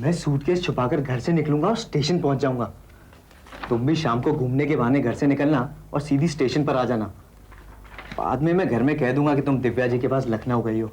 मैं सूटकेस छुपाकर घर से निकलूंगा और स्टेशन पहुंच जाऊंगा। तुम भी शाम को घूमने के बहाने घर से निकलना और सीधी स्टेशन पर आ जाना। बाद में मैं घर में कह दूंगा कि तुम दिव्या जी के पास लखनऊ गई हो।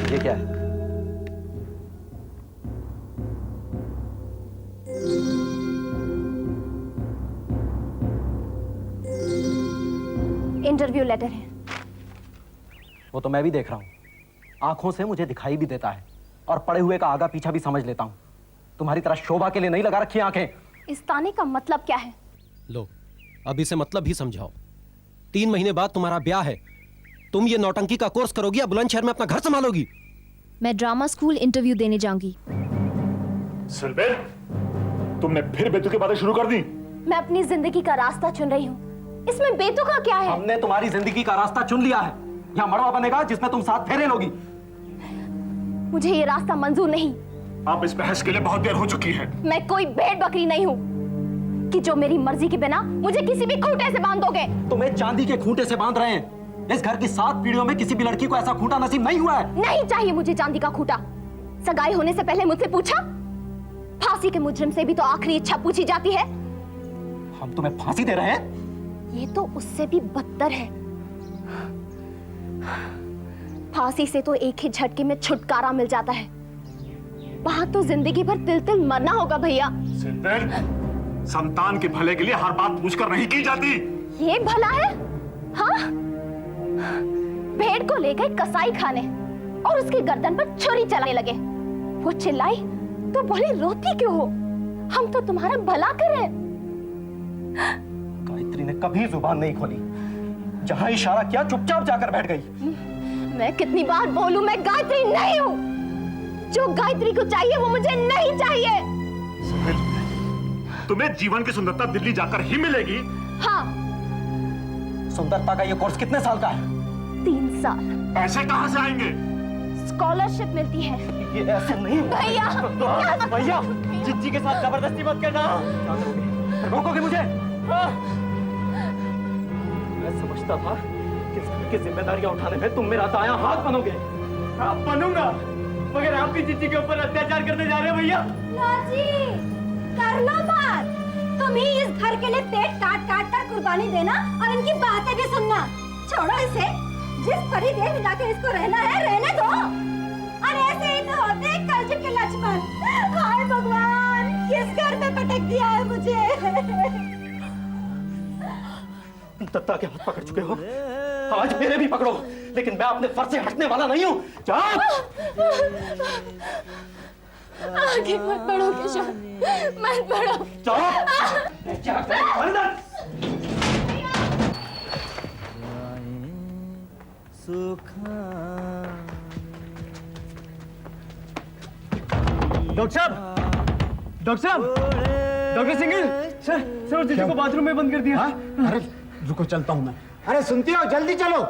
ये क्या है? इंटरव्यू लेटर है। वो तो मैं भी देख रहा हूँ, आंखों से मुझे दिखाई भी देता है और पढ़े हुए का आगा पीछा भी समझ लेता हूँ। तुम्हारी तरह शोभा के लिए नहीं लगा रखी आंखें। इस ताने का मतलब क्या है? लो, अब इसे मतलब भी समझाओ। 3 महीने बाद तुम्हारा ब्याह है। तुम ये नौटंकी का कोर्स करोगी या बुलंदशहर में अपना घर संभालोगी? मैं ड्रामा स्कूल इंटरव्यू देने जाऊंगी। सिलबेल, तुमने फिर बेतुकी बातें शुरू कर दी। मैं अपनी जिंदगी का रास्ता चुन रही हूँ, इसमें बेतुका क्या है? हमने तुम्हारी जिंदगी का रास्ता चुन लिया है। यहाँ मड़वा बनेगा जिसमें तुम 7 फेरे लोगी। मुझे ये रास्ता मंजूर नहीं। आप इस बहस के लिए बहुत देर हो चुकी है। मैं कोई भेड़ बकरी नहीं हूँ कि जो मेरी मर्जी के बिना मुझे किसी भी खूंटे से बांध दोगे। तुम्हें चांदी के खूंटे से बांध रहे हैं। इस घर की 7 पीढ़ियों में किसी भी लड़की को ऐसा खूंटा नसीब नहीं हुआ है। नहीं चाहिए मुझे चांदी का खूंटा। सगाई होने से पहले मुझसे पूछा? फांसी के मुजरिम से भी तो आखिरी इच्छा पूछी जाती है। हम तुम्हें फांसी दे रहे हैं? ये तो उससे भी बदतर है। फांसी से तो एक ही झटके में छुटकारा मिल जाता है, वहां तो जिंदगी भर तिल तिल मरना होगा भैया। सिलबेल, संतान के भले के लिए हर बात पूछकर नहीं की जाती। ये भला है? हाँ, भेड़ को ले गए कसाई खाने और उसकी गर्दन पर छुरी चलाने लगे। वो चिल्लाई तो बोली रोती क्यों हो, हम तो तुम्हारा भला कर रहे हैं। गायत्री ने कभी जुबान नहीं खोली। जहां इशारा किया चुपचाप जाकर बैठ गई। मैं कितनी बार बोलूं, मैं गायत्री नहीं हूं। जो गायत्री को चाहिए वो मुझे नहीं चाहिए। सिलबेल, तुम्हें जीवन की सुंदरता दिल्ली जाकर ही मिलेगी। हाँ। सुंदरता का ये कोर्स कितने साल का है? 3 साल। पैसे कहां से आएंगे? स्कॉलरशिप मिलती है। ये ऐसे नहीं। भैया, भैया, जिज्जी के साथ जबरदस्ती मत करना। रोकोगे मुझे? मैं समझता था कि इस घर की जिम्मेदारियां उठाने में तुम मेरा दायां हाथ बनोगे। आप बनूंगा, मगर आपकी जिज्जी के ऊपर अत्याचार करने जा रहे हो भैया। लाजी, कर लो बात। तुम ही इस घर के लिए पेट काट काट कर कुर्बानी देना और इनकी बातें भी सुनना। छोड़ो इसे, जिस परी देव जाके इसको रहना है रहने दो। और ऐसे ही तो होते हैं कलयुग के लक्ष्मण। हाय भगवान, किस घर में पटक दिया है मुझे। दत्ता के हाथ पकड़ चुके हो, आज मेरे भी पकड़ो, लेकिन मैं अपने फर्ज से हटने वाला नहीं हूँ। आगे मत बढ़ो किशोर, मत बढ़ो। डॉक्टर साहब, डॉक्टर साहब, डॉक्टर सिंगल, सर जीजू को बाथरूम में बंद कर दिया। अरे रुको, चलता हूं मैं। अरे सुनती हो, जल्दी चलो।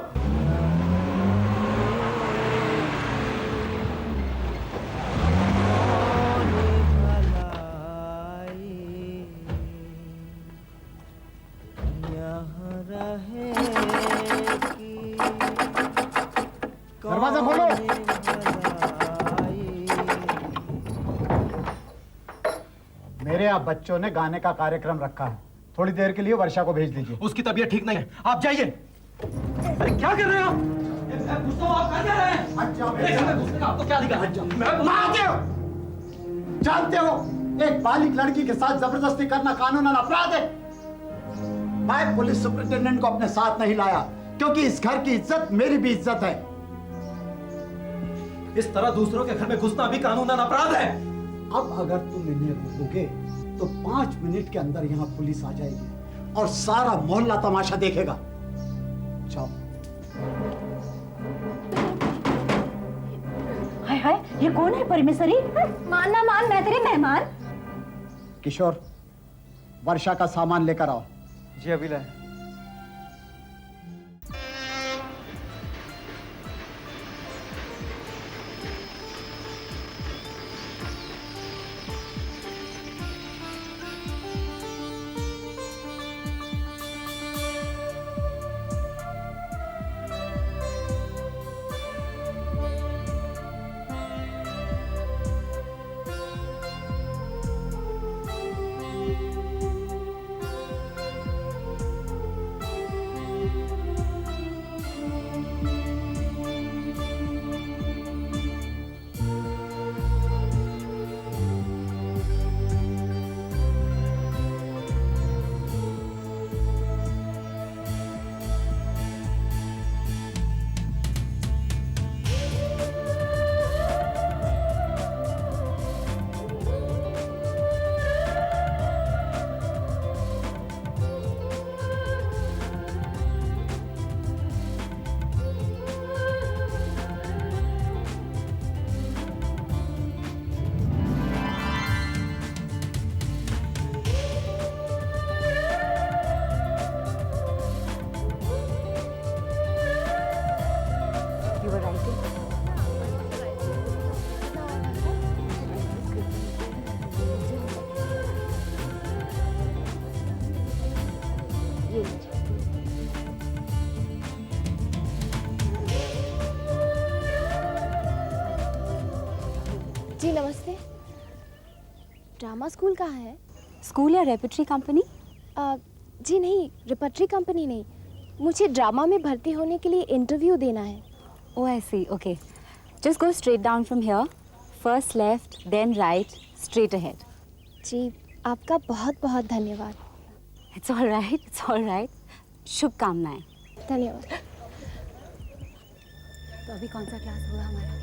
दरवाजा खोलो। यहाँ बच्चों ने गाने का कार्यक्रम रखा है, थोड़ी देर के लिए वर्षा को भेज दीजिए। उसकी तबीयत ठीक नहीं है, आप जाइए। अरे क्या कर रहे हो आप? मैं पूछता हूँ, आप क्या कर रहे हैं? हट जाओ मेरे घर में घुसने का आपको क्या अधिकार है? मैं मारते हो, जानते हो एक बालिग लड़की के साथ जबरदस्ती करना कानूनन अपराध है। मैं पुलिस सुपरिटेंडेंट को अपने साथ नहीं लाया क्योंकि इस घर की इज्जत मेरी भी इज्जत है। इस तरह दूसरों के घर में घुसना भी कानूनन अपराध है। अब अगर तुम इन्हें रोकोगे तो 5 मिनट के अंदर यहाँ पुलिस आ जाएगी और सारा मोहल्ला तमाशा देखेगा। जाओ। हाय हाय, ये कौन है परमेश्वरी? मान ना मान, मैं तेरी मेहमान। किशोर, वर्षा का सामान लेकर आओ। जी अभी लाए। जी नमस्ते। ड्रामा स्कूल कहाँ है? स्कूल या रेपटरी कंपनी? जी नहीं, रेपटरी कंपनी नहीं, मुझे ड्रामा में भर्ती होने के लिए इंटरव्यू देना है। Oh I see, okay. Just go straight down from here, first left then right, straight ahead. जी आपका बहुत बहुत धन्यवाद। It's all right, it's all right. शुभकामनाएं। धन्यवाद। तो अभी कौन सा क्लास होगा हमारा?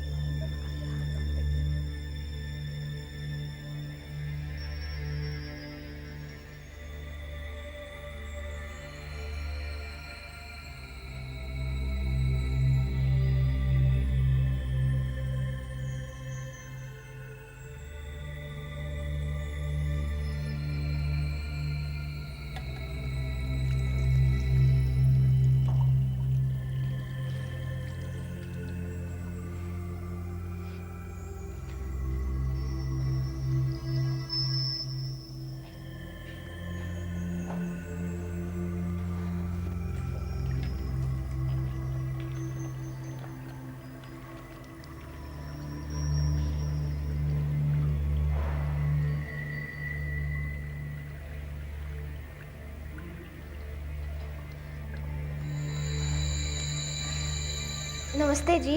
नमस्ते जी।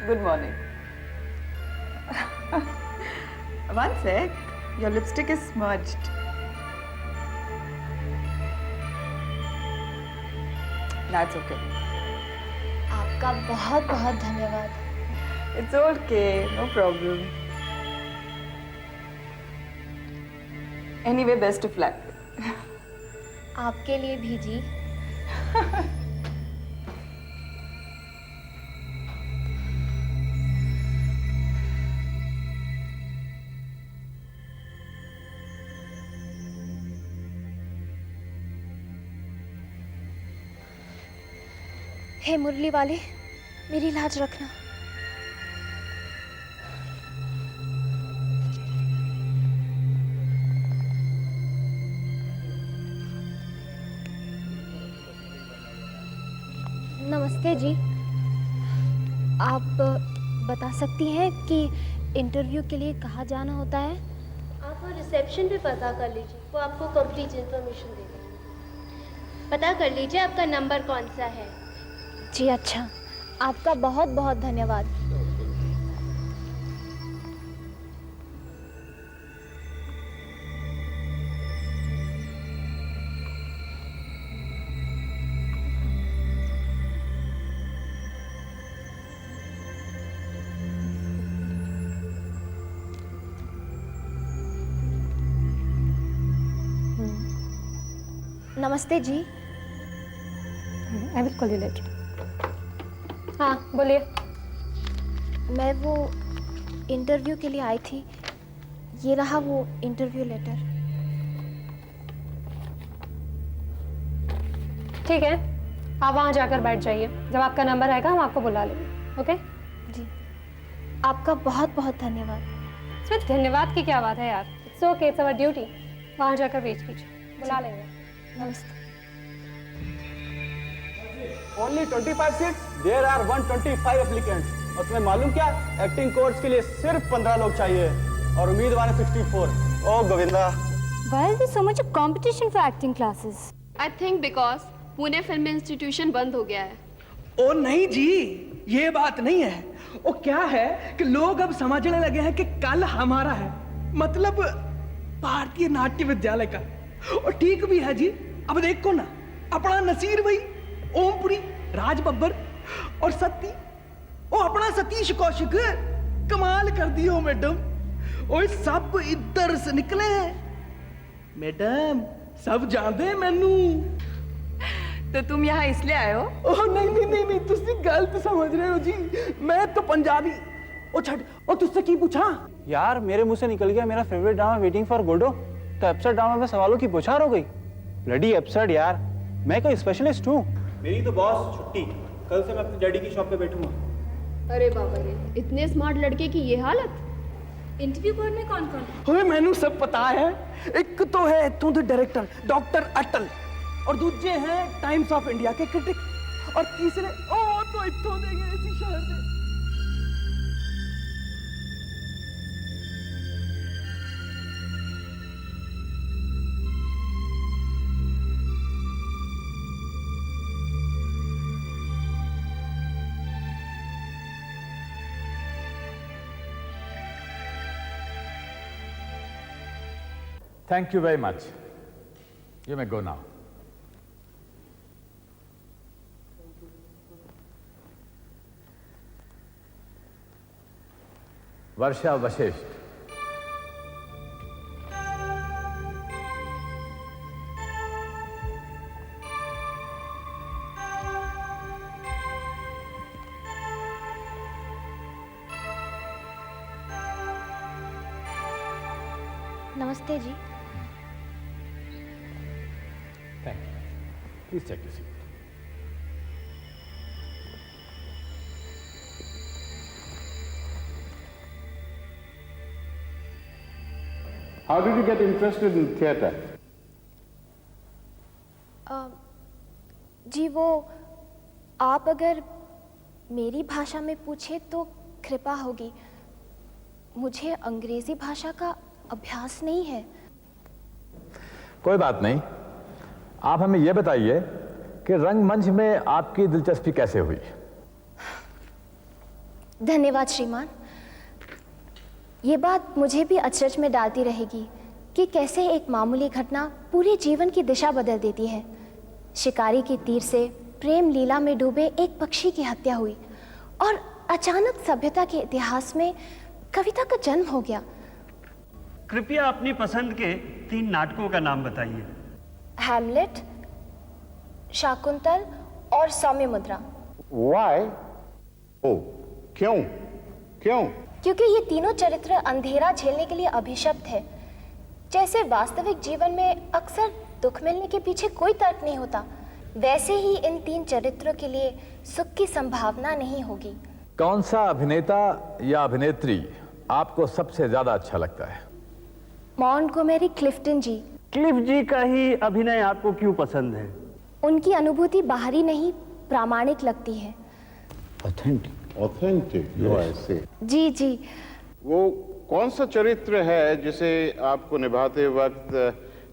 Good morning. One sec. Your lipstick is smudged. That's okay. आपका बहुत बहुत धन्यवाद। It's okay. No problem. Anyway, best of luck. आपके लिए भी जी। हे मुरली वाले, मेरी लाज रखना। नमस्ते जी। आप बता सकती हैं कि इंटरव्यू के लिए कहाँ जाना होता है? आप वो रिसेप्शन पे पता कर लीजिए, वो आपको कंप्लीट इन्फॉर्मेशन देगा। पता कर लीजिए आपका नंबर कौन सा है। जी अच्छा, आपका बहुत बहुत धन्यवाद। नमस्ते जी। I will call you later. हाँ बोलिए। मैं वो इंटरव्यू के लिए आई थी, ये रहा वो इंटरव्यू लेटर। ठीक है, आप वहाँ जाकर बैठ जाइए, जब आपका नंबर आएगा हम आपको बुला लेंगे। ओके जी, आपका बहुत बहुत धन्यवाद। इसमें धन्यवाद की क्या बात है यार, it's okay, it's our duty. वहाँ जाकर वेट कीजिए, बुला लेंगे। नमस्ते। Only 25 seats, there are 125 applicants. और तुम्हें मालूम क्या, एक्टिंग कोर्स के लिए सिर्फ 15 लोग चाहिए और उम्मीदवार है 64। ओ Govinda. Why is there so much of competition for acting classes? I think because Pune film institution बंद हो गया है। ओ नहीं जी, ये बात नहीं है। वो क्या है कि लोग अब समझने लगे हैं कि कल हमारा है, मतलब भारतीय नाट्य विद्यालय का। और ठीक भी है जी। अब देखो ना, अपना नसीर भाई, ओमपुरी, राज बब्बर और सती, ओ अपना सतीश कौशिक, कमाल कर दियो मैडम। ओए सब इधर से निकले हैं मैडम, सब जानते मैनू। तो तुम यहाँ इसलिए आए हो? ओह नहीं नहीं नहीं नहीं, तुसी गलत समझ रहे हो जी, मैं तो पंजाबी। ओ छड़, ओ तुझसे की पूछा यार, मेरे मुंह से निकल गया मेरा favourite drama waiting for Godot, तो एब्सर्ड ड्रामा में सवालों की बौछार हो गई। ब्लडी एब्सर्ड यार, मैं कोई स्पेशलिस्ट हूँ। मेरी तो बॉस छुट्टी, कल से मैं अपने डैडी की शॉप पे बैठूंगा। अरे बाबा रे, इतने स्मार्ट लड़के की ये हालत। इंटरव्यू बोर्ड में कौन कौन? ओए मैनू सब पता है। एक तो है इत्थों दे डायरेक्टर डॉक्टर अटल, और दूजे हैं टाइम्स ऑफ इंडिया के क्रिटिक, और तीसरे ओ तो इत्थों दे गए इसी शहर दे। Thank you very much. You may go now. वर्षा वशिष्ठ। नमस्ते जी। Thank you. Please take your seat. How did you get interested in theatre? जी वो आप अगर मेरी भाषा में पूछे तो कृपा होगी, मुझे अंग्रेजी भाषा का अभ्यास नहीं है। कोई बात नहीं, आप हमें यह बताइए कि रंगमंच में आपकी दिलचस्पी कैसे हुई? धन्यवाद श्रीमान। ये बात मुझे भी अचरज में डालती रहेगी कि कैसे एक मामूली घटना पूरे जीवन की दिशा बदल देती है। शिकारी की तीर से प्रेम लीला में डूबे एक पक्षी की हत्या हुई और अचानक सभ्यता के इतिहास में कविता का जन्म हो गया। कृपया अपनी पसंद के 3 नाटकों का नाम बताइए। हैमलेट, शाकुंतल और सौम्य मुद्रा। Why? ओ, क्यों? क्यों? क्योंकि ये तीनों चरित्र अंधेरा झेलने के लिए अभिशप्त है। जैसे वास्तविक जीवन में अक्सर दुख मिलने के पीछे कोई तर्क नहीं होता, वैसे ही इन 3 चरित्रों के लिए सुख की संभावना नहीं होगी। कौन सा अभिनेता या अभिनेत्री आपको सबसे ज्यादा अच्छा लगता है? मॉन्टगोमेरी क्लिफ्टन जी। क्लिफ जी का ही अभिनय आपको क्यों पसंद है? उनकी अनुभूति बाहरी नहीं, प्रामाणिक लगती है। ऑथेंटिक। ऑथेंटिक, जी जी। वो कौन सा चरित्र है जिसे आपको निभाते वक्त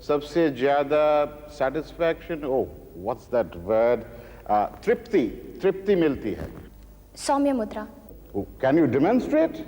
सबसे ज्यादा सेटिस्फैक्शन, व्हाट्स दैट वर्ड, तृप्ति मिलती है? सौम्य मुद्रा। Can you demonstrate?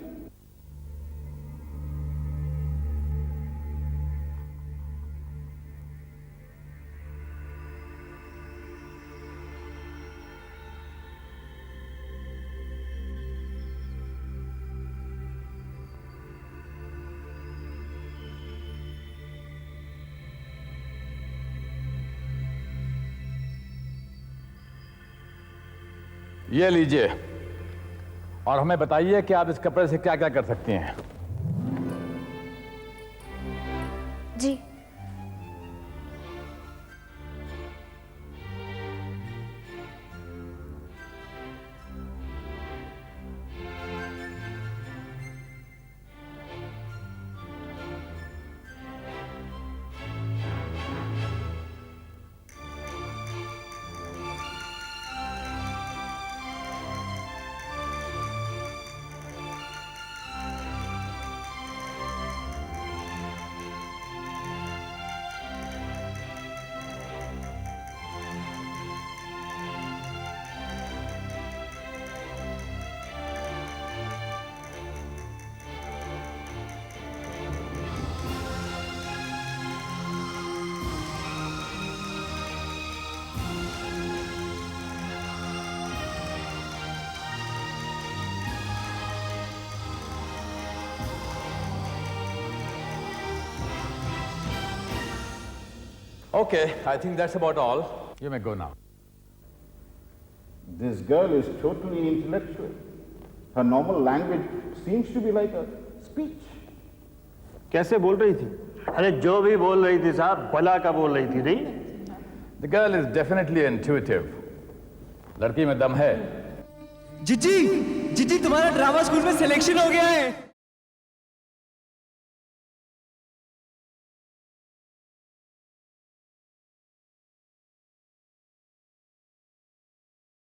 ये लीजिए और हमें बताइए कि आप इस कपड़े से क्या क्या कर सकती हैं। जी, Okay, I think that's about all. You may go now. This girl is totally intellectual. Her normal language seems to be like a speech. कैसे बोल रही थी? अरे जो भी बोल रही थी साहब, भला का बोल रही थी, नहीं? The girl is definitely intuitive. लड़की में दम है। जीजी, जीजी तुम्हारा ड्रामा स्कूल में सिलेक्शन हो गया है।